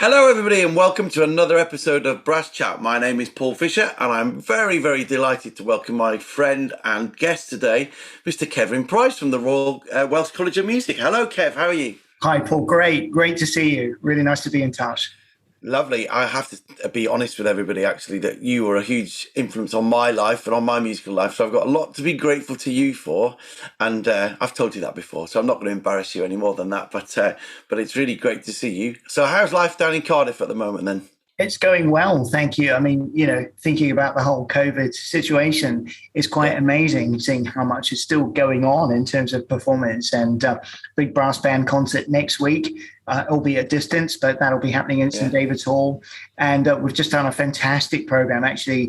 Hello, everybody, and welcome to another episode of Brass Chat. My name is Paul Fisher, and I'm very, very delighted to welcome my friend and guest today, Mr. Kevin Price from the Royal Welsh College of Music. Hello, Kev. How are you? Hi, Paul. Great to see you. Really nice to be in touch. Lovely. I have to be honest with everybody, actually, that you were a huge influence on my life and on my musical life. So I've got a lot to be grateful to you for. And I've told you that before, so I'm not going to embarrass you any more than that. But it's really great to see you. So how's life down in Cardiff at the moment then? It's going well, thank you. I mean, thinking about the whole COVID situation is quite amazing, seeing how much is still going on in terms of performance. And big brass band concert next week, albeit at distance, but that'll be happening in St. David's Hall. And we've just done a fantastic program, actually,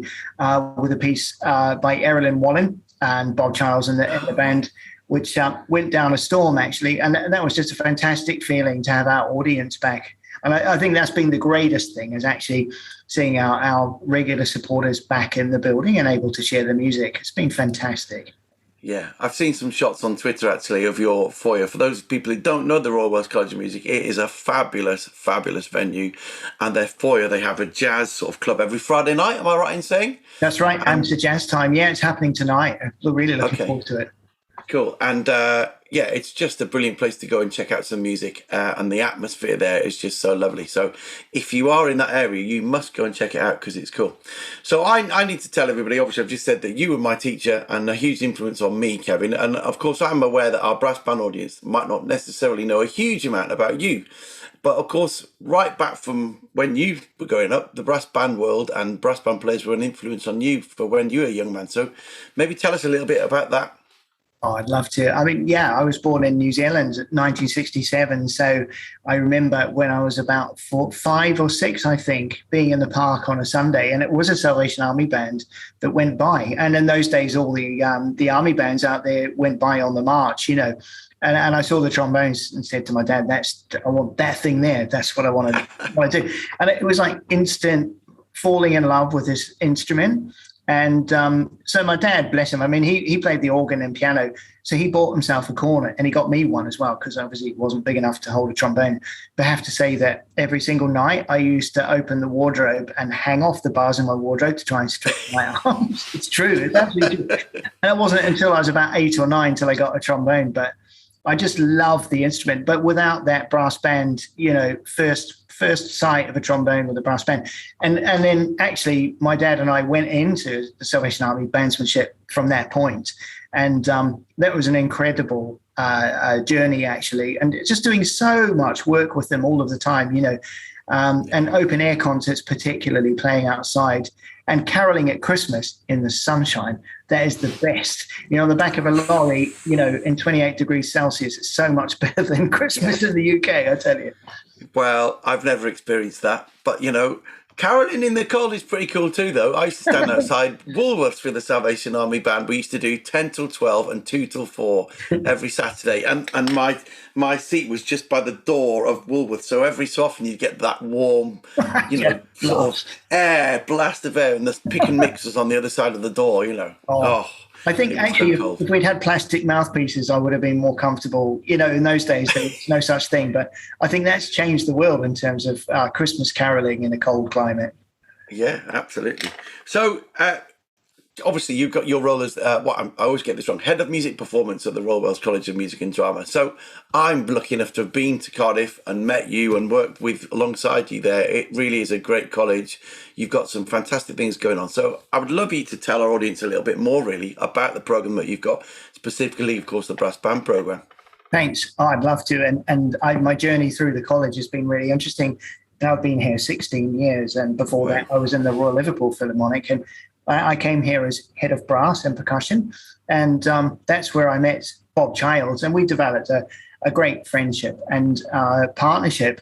with a piece by Erilyn Wallen and Bob Childs and the band, which went down a storm, actually. And that was just a fantastic feeling to have our audience back. And I think that's been the greatest thing, is actually seeing our regular supporters back in the building and able to share the music. It's been fantastic. Yeah, I've seen some shots on Twitter, actually, of your foyer. For those people who don't know the Royal Welsh College of Music, it is a fabulous, fabulous venue. And their foyer, they have a jazz sort of club every Friday night. Am I right in saying? That's right. And it's a jazz time. Yeah, it's happening tonight. I'm really looking forward to it. Cool. And it's just a brilliant place to go and check out some music. And the atmosphere there is just so lovely. So if you are in that area, you must go and check it out because it's cool. So I need to tell everybody, obviously, I've just said that you were my teacher and a huge influence on me, Kevin. And of course, I'm aware that our brass band audience might not necessarily know a huge amount about you. But of course, right back from when you were growing up, the brass band world and brass band players were an influence on you for when you were a young man. So maybe tell us a little bit about that. Oh, I'd love to. I mean, I was born in New Zealand in 1967. So I remember when I was about 5 or 6, I think, being in the park on a Sunday, and it was a Salvation Army band that went by. And in those days, all the army bands out there went by on the march, And I saw the trombones and said to my dad, I want that thing there. That's what I want to do. And it was like instant falling in love with this instrument. And so my dad, bless him, I mean, he played the organ and piano. So he bought himself a cornet and he got me one as well, because obviously it wasn't big enough to hold a trombone. But I have to say that every single night I used to open the wardrobe and hang off the bars in my wardrobe to try and stretch my arms. It's true. It's absolutely true. And it wasn't until I was about 8 or 9 till I got a trombone. But I just love the instrument. But without that brass band, first sight of a trombone with a brass band. And then actually my dad and I went into the Salvation Army bandsmanship from that point. And that was an incredible journey, actually. And just doing so much work with them all of the time, and open air concerts, particularly playing outside and caroling at Christmas in the sunshine. That is the best. On the back of a lorry, in 28 degrees Celsius, it's so much better than Christmas in the UK, I tell you. Well, I've never experienced that, but caroling in the cold is pretty cool too, though. I used to stand outside Woolworths with the Salvation Army band. We used to do 10 till 12 and 2 till 4 every Saturday, and my seat was just by the door of Woolworths. So every so often you get that warm, sort of blast of air, and the pick and mix was on the other side of the door. I think actually, if we'd had plastic mouthpieces, I would have been more comfortable. In those days, there was no such thing. But I think that's changed the world in terms of Christmas caroling in a cold climate. Yeah, absolutely. So obviously, you've got your role as I always get this wrong, head of music performance at the Royal Welsh College of Music and Drama. So I'm lucky enough to have been to Cardiff and met you and worked alongside you there. It really is a great college. You've got some fantastic things going on. So I would love you to tell our audience a little bit more, really, about the program that you've got, specifically, of course, the brass band program. Thanks. I'd love to. And my journey through the college has been really interesting. I've been here 16 years, and before that, I was in the Royal Liverpool Philharmonic, and I came here as head of brass and percussion, and that's where I met Bob Childs, and we developed a great friendship and partnership.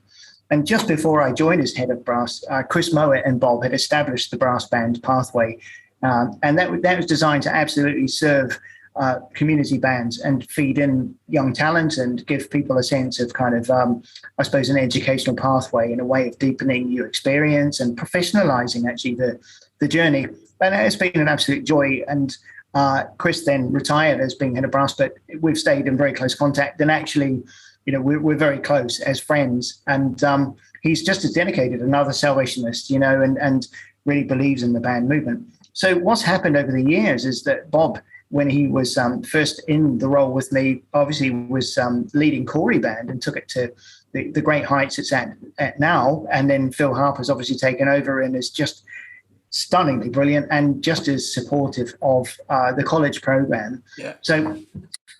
And just before I joined as head of brass, Chris Mowat and Bob had established the brass band pathway, and that was designed to absolutely serve community bands and feed in young talent and give people a sense of kind of, I suppose, an educational pathway and a way of deepening your experience and professionalizing actually the journey. And it's been an absolute joy. And Chris then retired as being head of brass, but we've stayed in very close contact. And actually, we're very close as friends. And he's just as dedicated, another Salvationist, and really believes in the band movement. So what's happened over the years is that Bob, when he was first in the role with me, obviously was leading Corey band and took it to the great heights it's at now. And then Phil Harper's obviously taken over and is just stunningly brilliant and just as supportive of the college program. Yeah. So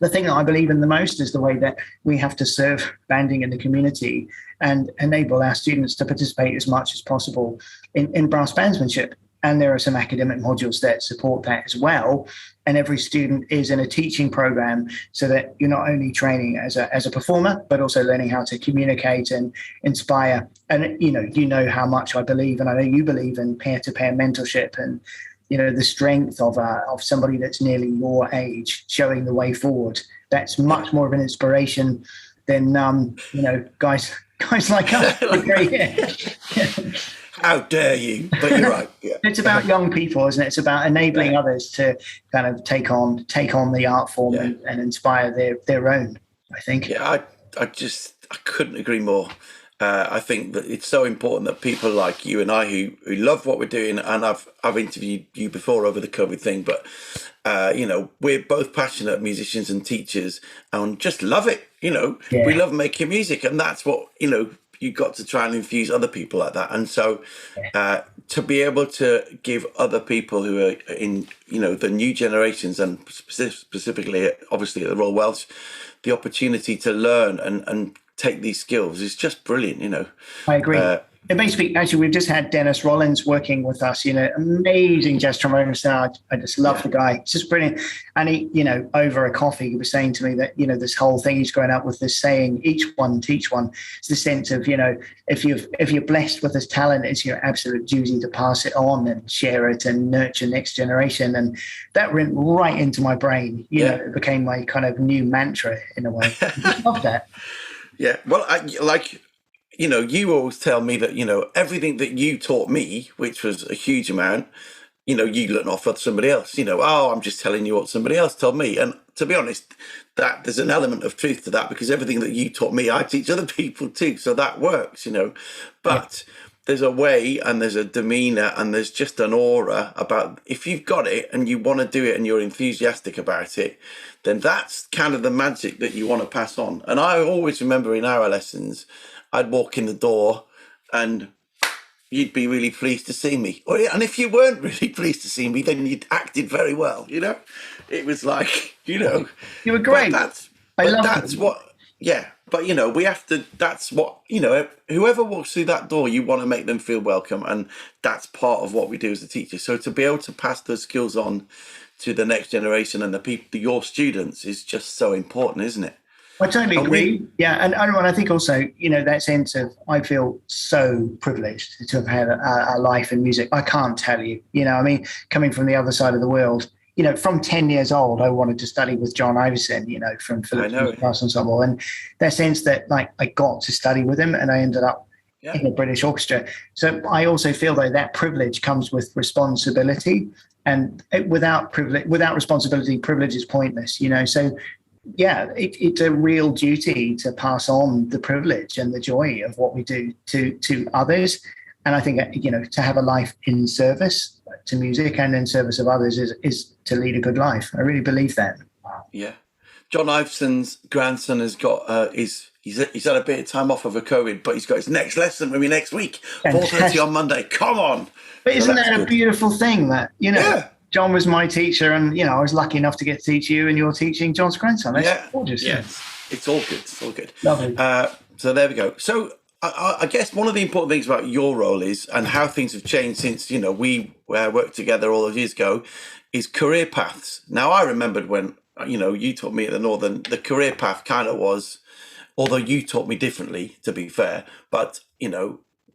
the thing that I believe in the most is the way that we have to serve banding in the community and enable our students to participate as much as possible in brass bandsmanship. And there are some academic modules that support that as well. And every student is in a teaching program so that you're not only training as a performer, but also learning how to communicate and inspire. And, you know how much I believe, and I know you believe in peer-to-peer mentorship and, the strength of somebody that's nearly your age showing the way forward. That's much more of an inspiration than, guys like us. How dare you? But you're right. Yeah. It's about young people, isn't it? It's about enabling others to kind of take on the art form and inspire their own, I think. Yeah, I couldn't agree more. I think that it's so important that people like you and I who love what we're doing, and I've interviewed you before over the COVID thing, but we're both passionate musicians and teachers and just love it. We love making music, and that's what you've got to try and infuse other people like that. And so to be able to give other people who are in, the new generations and specifically, obviously, at the Royal Welsh, the opportunity to learn and take these skills is just brilliant, I agree. It makes me, actually, we've just had Dennis Rollins working with us, amazing jazz trombonist. I just love the guy. It's just brilliant. And he, over a coffee, he was saying to me that, this whole thing he's growing up with this saying, each one, teach one. It's the sense of, if you're blessed with this talent, it's your absolute duty to pass it on and share it and nurture next generation. And that went right into my brain. It became my kind of new mantra in a way. I love that. Yeah. Well, you always tell me that, everything that you taught me, which was a huge amount, you learn off of somebody else, I'm just telling you what somebody else told me. And to be honest, that there's an element of truth to that, because everything that you taught me, I teach other people too. So that works, but there's a way and there's a demeanor and there's just an aura about, if you've got it and you want to do it and you're enthusiastic about it, then that's kind of the magic that you want to pass on. And I always remember in our lessons, I'd walk in the door and you'd be really pleased to see me. And if you weren't really pleased to see me, then you'd acted very well, It was like, You were great. We have to, that's what, whoever walks through that door, you want to make them feel welcome. And that's part of what we do as a teacher. So to be able to pass those skills on to the next generation and the people, your students, is just so important, isn't it? I totally agree. And I think also, that sense of, I feel so privileged to have had a life in music. I can't tell you, coming from the other side of the world, from 10 years old, I wanted to study with John Iverson, from Philip's Brass Ensemble. And that sense that, I got to study with him and I ended up in the British Orchestra. So I also feel, though, that privilege comes with responsibility. And without responsibility, privilege is pointless, So it's a real duty to pass on the privilege and the joy of what we do to others. And I think, to have a life in service to music and in service of others is to lead a good life. I really believe that. Yeah. John Iveson's grandson has got, he's had a bit of time off over COVID, but he's got his next lesson with me next week, 4:30 on Monday. Come on. But isn't that a beautiful thing that, John was my teacher and, I was lucky enough to get to teach you and you're teaching John's grandson. That's gorgeous. Yeah, it's all good. It's all good. Lovely. So there we go. So I guess one of the important things about your role is, and how things have changed since, we worked together all those years ago, is career paths. Now, I remembered when, you taught me at the Northern, the career path kind of was, although you taught me differently, to be fair, but,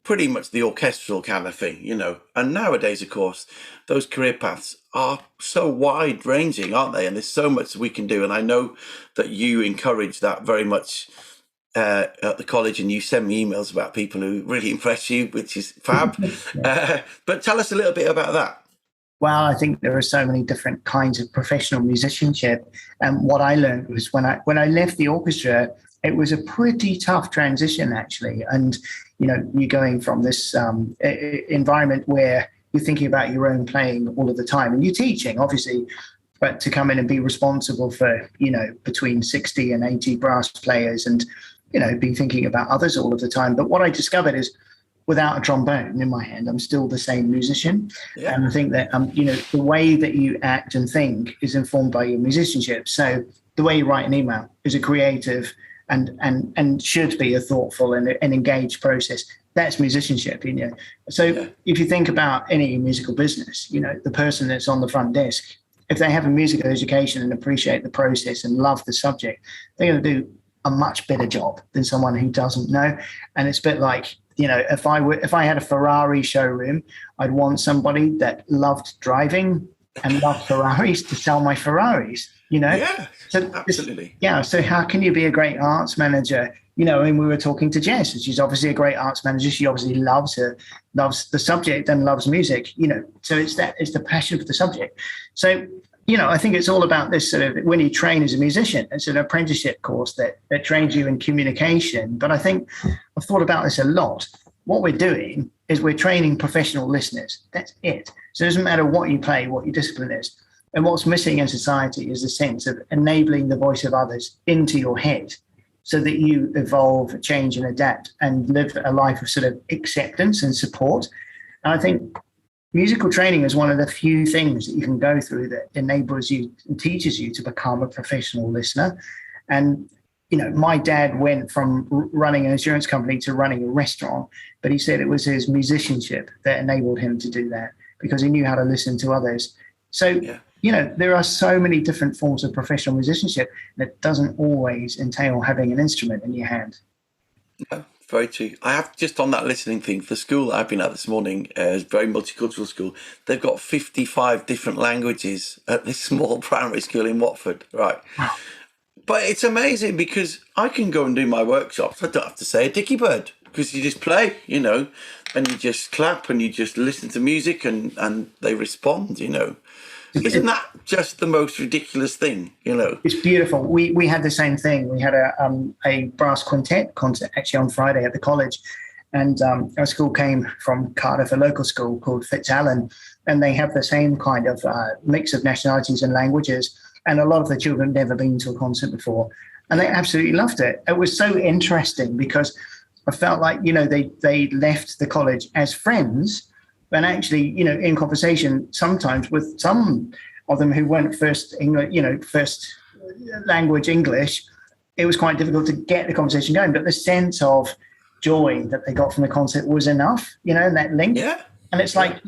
pretty much the orchestral kind of thing, And nowadays, of course, those career paths are so wide ranging, aren't they? And there's so much we can do. And I know that you encourage that very much at the college, and you send me emails about people who really impress you, which is fab. But tell us a little bit about that. Well, I think there are so many different kinds of professional musicianship. And what I learned was when I left the orchestra, it was a pretty tough transition, actually. And, you're going from this environment where you're thinking about your own playing all of the time, and you're teaching, obviously, but to come in and be responsible for, between 60 and 80 brass players and, be thinking about others all of the time. But what I discovered is, without a trombone in my hand, I'm still the same musician. Yeah. And I think that, the way that you act and think is informed by your musicianship. So the way you write an email is a creative and should be a thoughtful and engaged process. That's musicianship, So if you think about any musical business, the person that's on the front desk, if they have a musical education and appreciate the process and love the subject, they're going to do a much better job than someone who doesn't know. And it's a bit like, if I had a Ferrari showroom, I'd want somebody that loved driving and loved Ferraris to sell my Ferraris, Yeah, so absolutely. So how can you be a great arts manager? We were talking to Jess, and she's obviously a great arts manager. She obviously loves the subject and loves music, so it's the passion for the subject. So, I think it's all about this sort of, when you train as a musician, it's an apprenticeship course that trains you in communication. But I think I've thought about this a lot. What we're doing is we're training professional listeners. That's it. So it doesn't matter what you play, what your discipline is. And what's missing in society is a sense of enabling the voice of others into your head so that you evolve, change and adapt and live a life of sort of acceptance and support. And I think musical training is one of the few things that you can go through that enables you and teaches you to become a professional listener. And, my dad went from running an insurance company to running a restaurant, but he said it was his musicianship that enabled him to do that because he knew how to listen to others. So, there are so many different forms of professional musicianship that doesn't always entail having an instrument in your hand. Yeah. Very true. I have, just on that listening thing, the school that I've been at this morning is a very multicultural school. They've got 55 different languages at this small primary school in Watford, right? Wow. But it's amazing because I can go and do my workshops. I don't have to say a dicky bird because you just play, and you just clap and you just listen to music and they respond, Isn't that just the most ridiculous thing, It's beautiful. We had the same thing. We had a brass quintet concert actually on Friday at the college. And our school came from Cardiff, a local school called Fitzallen. And they have the same kind of mix of nationalities and languages. And a lot of the children had never been to a concert before. And they absolutely loved it. It was so interesting because I felt like, they left the college as friends. And actually, in conversation, sometimes with some of them who weren't first language English, it was quite difficult to get the conversation going. But the sense of joy that they got from the concert was enough, and that link. Yeah. And it's like,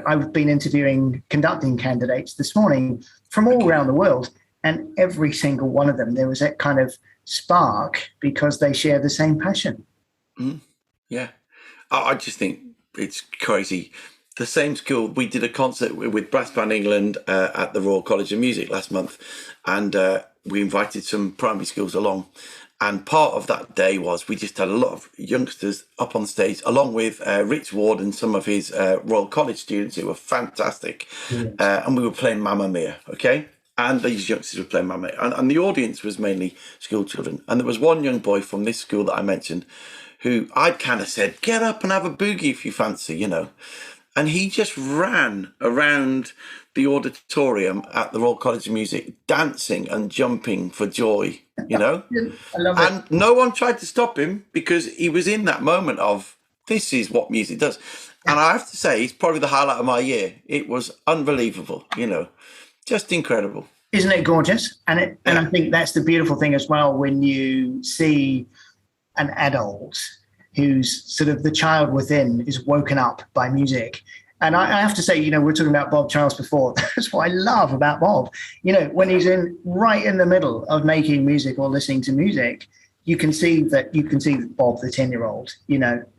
I've been conducting candidates this morning from all around the world. And every single one of them, there was that kind of spark because they share the same passion. Mm. Yeah. I just think it's crazy. The same school, we did a concert with Brass Band England at the Royal College of Music last month, and we invited some primary schools along. And part of that day was we just had a lot of youngsters up on stage, along with Rich Ward and some of his Royal College students who were fantastic. Yes. And we were playing Mamma Mia, okay? And these youngsters were playing Mamma Mia. And the audience was mainly school children. And there was one young boy from this school that I mentioned who I'd kind of said, get up and have a boogie if you fancy, And he just ran around the auditorium at the Royal College of Music, dancing and jumping for joy, I love it. And no one tried to stop him because he was in that moment of, this is what music does. And I have to say, it's probably the highlight of my year. It was unbelievable, just incredible. Isn't it gorgeous? And I think that's the beautiful thing as well, when you see an adult who's sort of the child within is woken up by music. And I have to say, we were talking about Bob Charles before. That's what I love about Bob. When he's right in the middle of making music or listening to music, you can see Bob, the 10-year-old,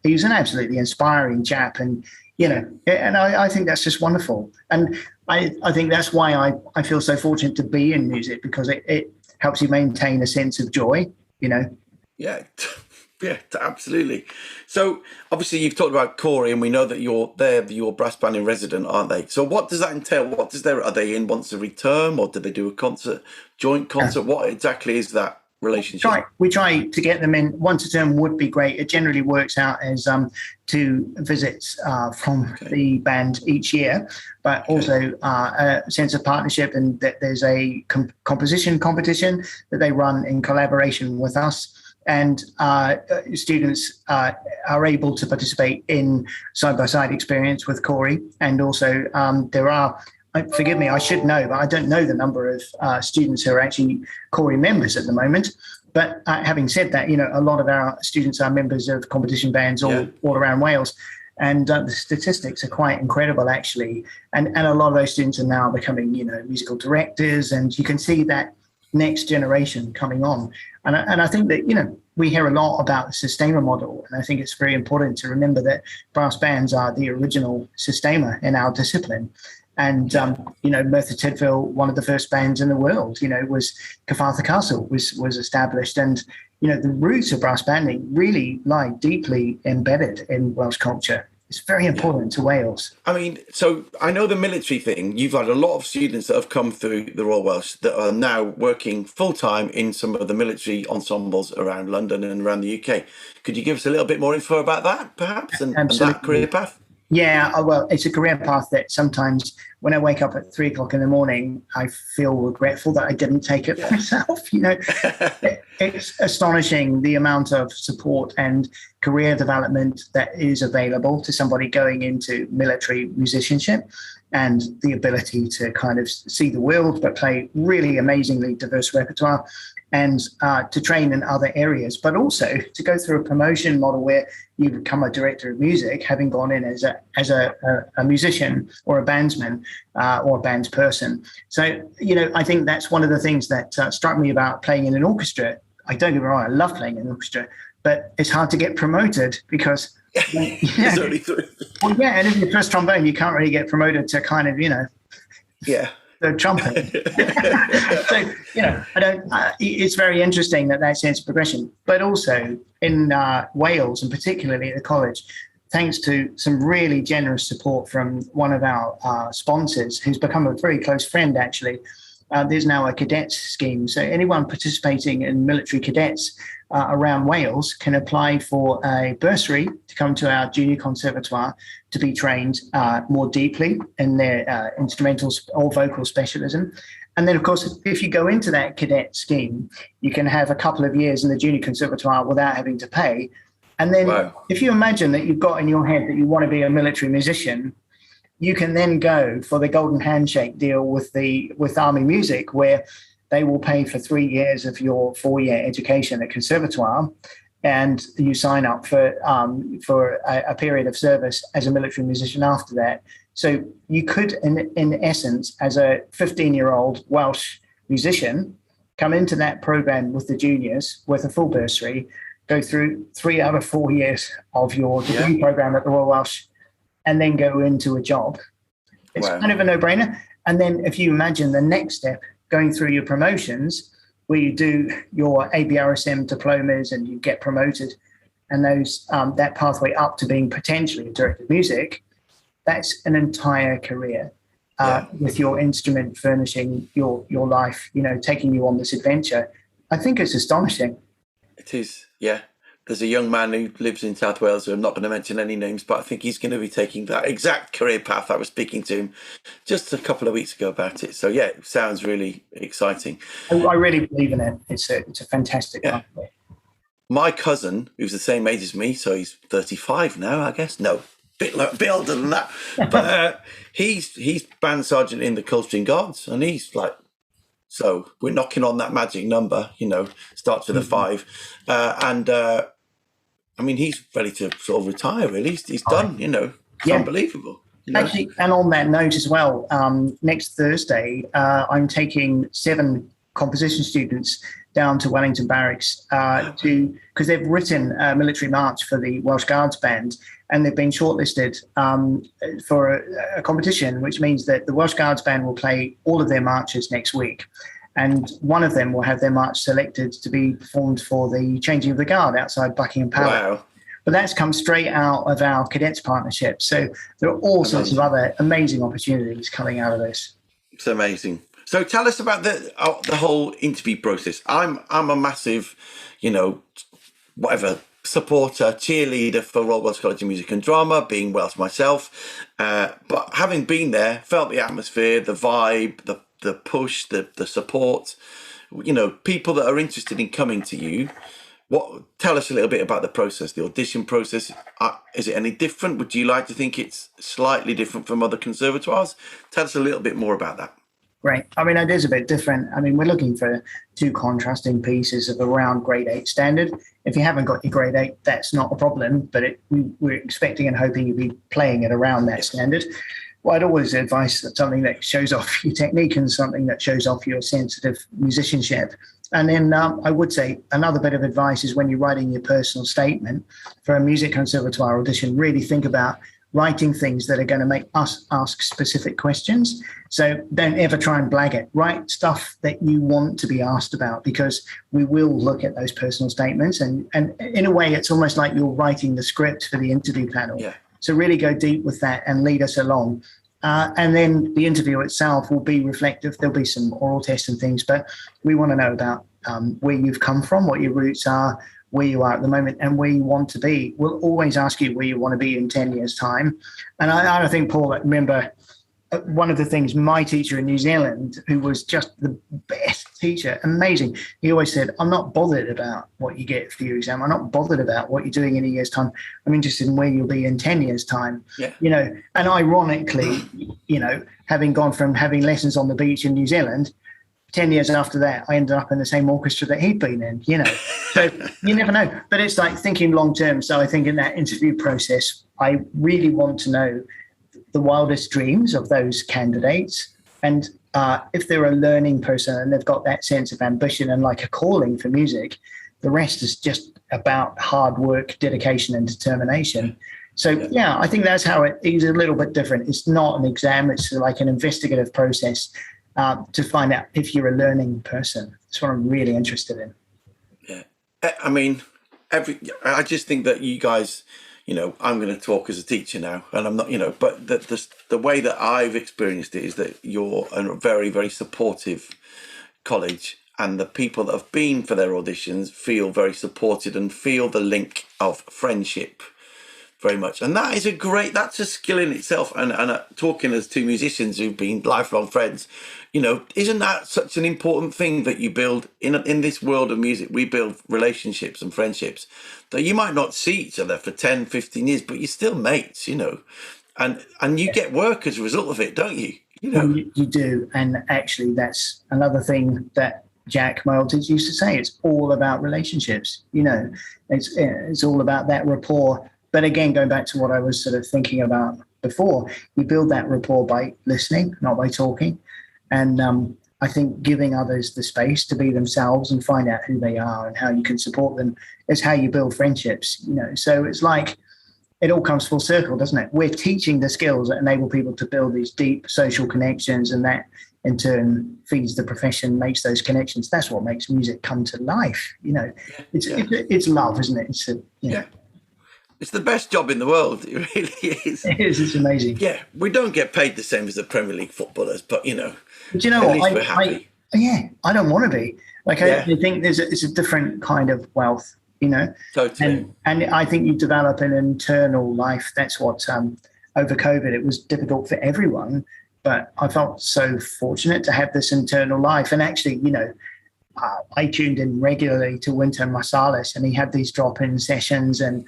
he's an absolutely inspiring chap. And, and I think that's just wonderful. And I think that's why I feel so fortunate to be in music, because it helps you maintain a sense of joy, Yeah. Yeah, absolutely. So obviously you've talked about Corey, and we know that they're your brass band in resident, aren't they? So what does that entail? Are they in once every term, or do they do a joint concert? What exactly is that? relationship? We try to get them in once a term would be great. It generally works out as 2 visits from the band each year, but also a sense of partnership, and that there's a composition competition that they run in collaboration with us. And students are able to participate in side-by-side experience with Corey. And also there are, forgive me, I should know, but I don't know the number of students who are actually Corey members at the moment. But having said that, a lot of our students are members of competition bands all around Wales. And the statistics are quite incredible, actually. And a lot of those students are now becoming, musical directors. And you can see that next generation coming on. And I think that, we hear a lot about the sustainer model. And I think it's very important to remember that brass bands are the original sustainer in our discipline. And, Merthyr Tydfil, one of the first bands in the world, was Cyfarthfa Castle was established. And, the roots of brass banding really lie deeply embedded in Welsh culture. It's very important to Wales. I mean, so I know the military thing, you've had a lot of students that have come through the Royal Welsh that are now working full-time in some of the military ensembles around London and around the UK. Could you give us a little bit more info about that, perhaps, and that career path? Yeah, well, it's a career path that sometimes when I wake up at 3 o'clock in the morning, I feel regretful that I didn't take it myself. It's astonishing the amount of support and career development that is available to somebody going into military musicianship, and the ability to kind of see the world, but play really amazingly diverse repertoire, and to train in other areas, but also to go through a promotion model where you become a director of music, having gone in as a musician or a bandsman or a bands person. So, I think that's one of the things that struck me about playing in an orchestra. I don't get me wrong, I love playing in an orchestra, but it's hard to get promoted because There's only 3. Well, yeah, and if you're first trombone, you can't really get promoted to kind of, the trumpet. So, I don't. It's very interesting that sense of progression, but also in Wales, and particularly at the college, thanks to some really generous support from one of our sponsors, who's become a very close friend, actually. There's now a cadets scheme, so anyone participating in military cadets around Wales can apply for a bursary to come to our junior conservatoire to be trained more deeply in their instrumental or vocal specialism. And then, of course, if you go into that cadet scheme, you can have a couple of years in the junior conservatoire without having to pay. And then if you imagine that you've got in your head that you want to be a military musician, you can then go for the golden handshake deal with Army Music, where they will pay for 3 years of your 4-year education at conservatoire, and you sign up for a period of service as a military musician after that. So you could, in essence, as a 15-year-old Welsh musician, come into that program with the juniors with a full bursary, go through 3 out of 4 years of your degree program at the Royal Welsh, and then go into a job. It's kind of a no-brainer. And then if you imagine the next step, going through your promotions, where you do your ABRSM diplomas and you get promoted, and those that pathway up to being potentially a director of music, that's an entire career with your instrument furnishing your life, taking you on this adventure. I think it's astonishing. It is, yeah. There's a young man who lives in South Wales, who I'm not going to mention any names, but I think he's going to be taking that exact career path. I was speaking to him just a couple of weeks ago about it. So, yeah, it sounds really exciting. I really believe in it. It's a fantastic pathway. My cousin, who's the same age as me, so he's 35 now, I guess. No, bit older than that. But he's band sergeant in the Coldstream Guards, and he's like, so we're knocking on that magic number, starts with a 5. I mean, he's ready to sort of retire, really. He's done, It's unbelievable. Actually, and on that note as well, next Thursday, I'm taking 7 composition students down to Wellington Barracks because they've written a military march for the Welsh Guards Band, and they've been shortlisted for a competition, which means that the Welsh Guards Band will play all of their marches next week. And one of them will have their march selected to be performed for the changing of the guard outside Buckingham Palace. Wow. But that's come straight out of our cadets partnership. So there are all sorts of other amazing opportunities coming out of this. It's amazing. So tell us about the whole interview process. I'm a massive, you know, whatever supporter, cheerleader for Royal Welsh College of Music and Drama, being Welsh myself. But having been there, felt the atmosphere, the vibe, the push, the support. You know, people that are interested in coming to you. Tell us a little bit about the process, the audition process. Is it any different? Would you like to think it's slightly different from other conservatoires? Tell us a little bit more about that. Right. I mean, it is a bit different. I mean, we're looking for two contrasting pieces of around grade 8 standard. If you haven't got your grade 8, that's not a problem, but we're expecting and hoping you'll be playing it around that standard. Well, I'd always advise something that shows off your technique and something that shows off your sensitive musicianship. And then I would say another bit of advice is when you're writing your personal statement for a music conservatoire audition, really think about writing things that are going to make us ask specific questions. So don't ever try and blag it. Write stuff that you want to be asked about, because we will look at those personal statements. And in a way, it's almost like you're writing the script for the interview panel. Yeah. So really go deep with that and lead us along. And then the interview itself will be reflective. There'll be some oral tests and things, but we want to know about where you've come from, what your roots are, where you are at the moment, and where you want to be. We'll always ask you where you want to be in 10 years' time. And I think, Paul, remember one of the things my teacher in New Zealand, who was just the best teacher, amazing, he always said, I'm not bothered about what you get for your exam. I'm not bothered about what you're doing in a year's time. I'm interested in where you'll be in 10 years' time. Yeah. You know, and ironically, you know, having gone from having lessons on the beach in New Zealand, 10 years after that, I ended up in the same orchestra that he'd been in, you know. So you never know. But it's like thinking long term. So I think in that interview process, I really want to know the wildest dreams of those candidates. And if they're a learning person and they've got that sense of ambition and like a calling for music, the rest is just about hard work, dedication and determination. So, yeah, I think that's how it is a little bit different. It's not an exam. It's like an investigative process to find out if you're a learning person. That's what I'm really interested in. Yeah. I mean, I just think that you guys, you know, I'm going to talk as a teacher now, and I'm not, you know, but the way that I've experienced it is that you're a very, very supportive college, and the people that have been for their auditions feel very supported and feel the link of friendship very much. And that is that's a skill in itself. And talking as two musicians who've been lifelong friends, you know, isn't that such an important thing that you build in this world of music? We build relationships and friendships that you might not see each other for 10, 15 years, but you're still mates, you know, and you get work as a result of it, don't you? You know, you do. And actually, that's another thing that Jack, my old teacher, used to say. It's all about relationships. You know, it's all about that rapport. But again, going back to what I was sort of thinking about before, you build that rapport by listening, not by talking. And I think giving others the space to be themselves and find out who they are and how you can support them is how you build friendships, you know. So it's like it all comes full circle, doesn't it? We're teaching the skills that enable people to build these deep social connections, and that in turn feeds the profession, makes those connections. That's what makes music come to life, you know. It's love, isn't it? It's It's the best job in the world. It really is. It is. It's amazing. Yeah, we don't get paid the same as the Premier League footballers, but you know, do you know what? We're happy. I don't want to be. Like I think it's a different kind of wealth, you know. Totally. And I think you develop an internal life. That's what over COVID it was difficult for everyone, but I felt so fortunate to have this internal life. And actually, you know, I tuned in regularly to Wynton Marsalis, and he had these drop-in sessions, and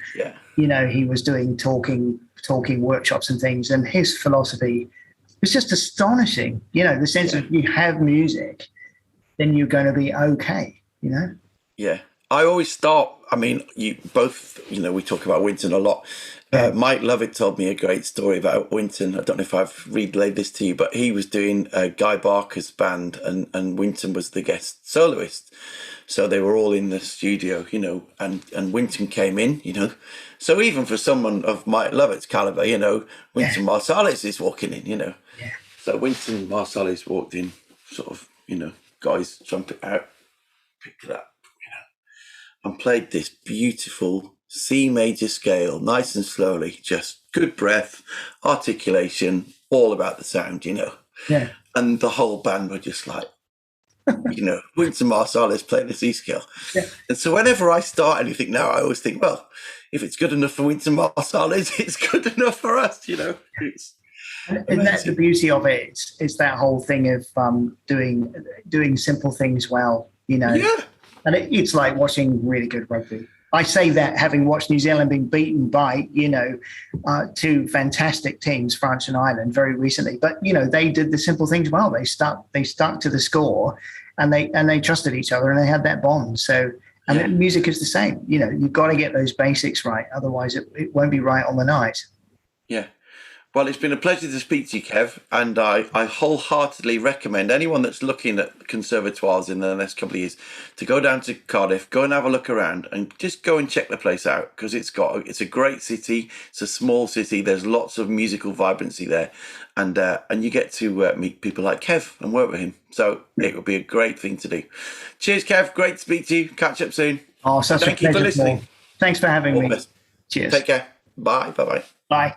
you know, he was doing talking workshops and things, and his philosophy was just astonishing. You know, the sense of you have music, then you're going to be okay, you know? Yeah. I always start, I mean, you both, you know, we talk about Wynton a lot. Mike Lovett told me a great story about Wynton. I don't know if I've relayed this to you, but he was doing Guy Barker's band, and Wynton was the guest soloist. So they were all in the studio, you know, and Wynton came in, you know. So even for someone of Mike Lovett's caliber, you know, Wynton Marsalis is walking in, you know. Yeah. So Wynton Marsalis walked in, sort of, you know, got his trumpet out, picked it up, you know, and played this beautiful C major scale, nice and slowly, just good breath, articulation, all about the sound, you know. Yeah. And the whole band were just like, Wynton Marsalis playing the C scale. Yeah. And so whenever I start anything now, I always think, well, if it's good enough for Wynton Marsalis, it's good enough for us, It's and that's the beauty of it. It's that whole thing of doing simple things well, Yeah. And it's like watching really good rugby. I say that having watched New Zealand being beaten by, two fantastic teams, France and Ireland, very recently. But they did the simple things well. They stuck to the score, and they trusted each other, and they had that bond. So, and music is the same. You've got to get those basics right, otherwise it won't be right on the night. Yeah. Well, it's been a pleasure to speak to you, Kev, and I wholeheartedly recommend anyone that's looking at conservatoires in the next couple of years to go down to Cardiff, go and have a look around, and just go and check the place out, because it's a great city. It's a small city. There's lots of musical vibrancy there, and you get to meet people like Kev and work with him. So it would be a great thing to do. Cheers, Kev. Great to speak to you. Catch up soon. Oh, such Thank you for listening. Thanks for having me. Best. Cheers. Take care. Bye. Bye. Bye.